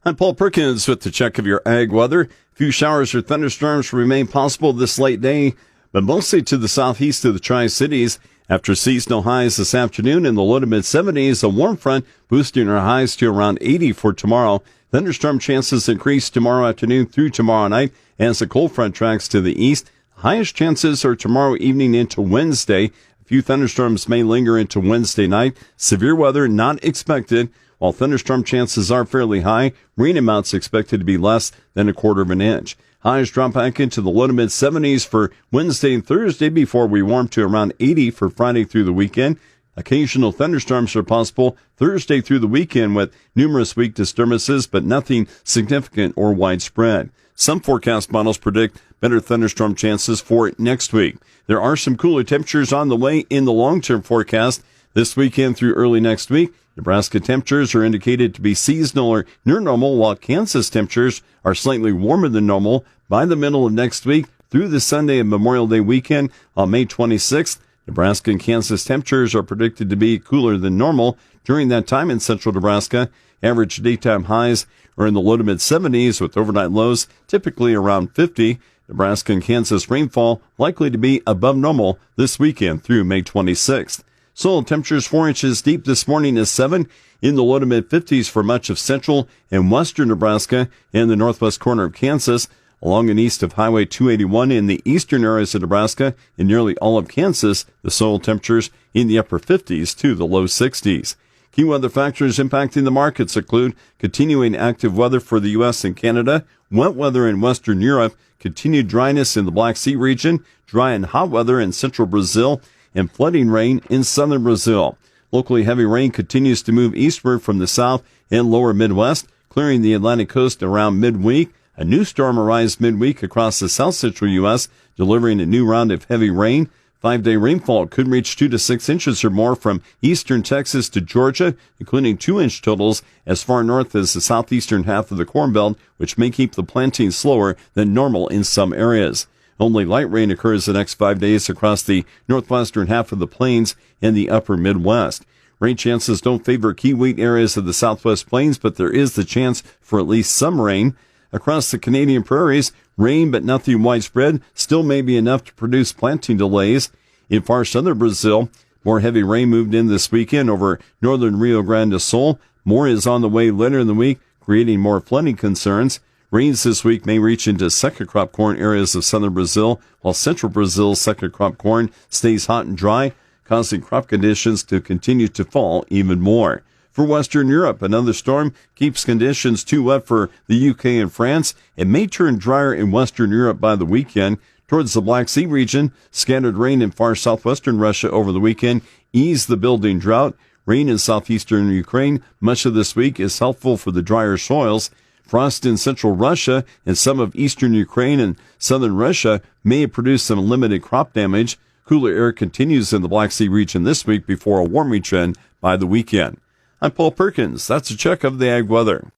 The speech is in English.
I'm Paul Perkins with the check of your ag weather. A few showers or thunderstorms remain possible this late day, but mostly to the southeast of the Tri-Cities. After seasonal highs this afternoon in the low to mid-70s, a warm front boosting our highs to around 80 for tomorrow. Thunderstorm chances increase tomorrow afternoon through tomorrow night as the cold front tracks to the east. Highest chances are tomorrow evening into Wednesday. A few thunderstorms may linger into Wednesday night. Severe weather not expected. While thunderstorm chances are fairly high, rain amounts expected to be less than 1/4 of an inch. Highs drop back into the low to mid-70s for Wednesday and Thursday before we warm to around 80 for Friday through the weekend. Occasional thunderstorms are possible Thursday through the weekend with numerous weak disturbances, but nothing significant or widespread. Some forecast models predict better thunderstorm chances for next week. There are some cooler temperatures on the way in the long-term forecast this weekend through early next week. Nebraska temperatures are indicated to be seasonal or near normal, while Kansas temperatures are slightly warmer than normal by the middle of next week through the Sunday and Memorial Day weekend on May 26th. Nebraska and Kansas temperatures are predicted to be cooler than normal during that time in central Nebraska. Average daytime highs are in the low to mid-70s with overnight lows typically around 50. Nebraska and Kansas rainfall likely to be above normal this weekend through May 26th. Soil temperatures 4 inches deep this morning is 7 in the low to mid-50s for much of central and western Nebraska and the northwest corner of Kansas. Along and east of Highway 281 in the eastern areas of Nebraska and nearly all of Kansas, the soil temperatures in the upper 50s to the low 60s. Key weather factors impacting the markets include continuing active weather for the U.S. and Canada, wet weather in western Europe, continued dryness in the Black Sea region, dry and hot weather in central Brazil, and flooding rain in southern Brazil. Locally heavy rain continues to move eastward from the south and lower Midwest, clearing the Atlantic coast around midweek. A new storm arrives midweek across the south central U.S., delivering a new round of heavy rain. 5-day rainfall could reach 2 to 6 inches or more from eastern Texas to Georgia, including 2-inch totals as far north as the southeastern half of the Corn Belt, which may keep the planting slower than normal in some areas. Only light rain occurs the next 5 days across the northwestern half of the plains and the upper Midwest. Rain chances don't favor key wheat areas of the southwest plains, but there is the chance for at least some rain. Across the Canadian prairies, rain but nothing widespread still may be enough to produce planting delays. In far southern Brazil, more heavy rain moved in this weekend over northern Rio Grande do Sul. More is on the way later in the week, creating more flooding concerns. Rains this week may reach into second crop corn areas of southern Brazil, while central Brazil's second crop corn stays hot and dry, causing crop conditions to continue to fall even more. For Western Europe, another storm keeps conditions too wet for the UK and France. It may turn drier in Western Europe by the weekend. Towards the Black Sea region, scattered rain in far southwestern Russia over the weekend eased the building drought. Rain in southeastern Ukraine much of this week is helpful for the drier soils. Frost in central Russia and some of eastern Ukraine and southern Russia may produce some limited crop damage. Cooler air continues in the Black Sea region this week before a warming trend by the weekend. I'm Paul Perkins. That's a check of the ag weather.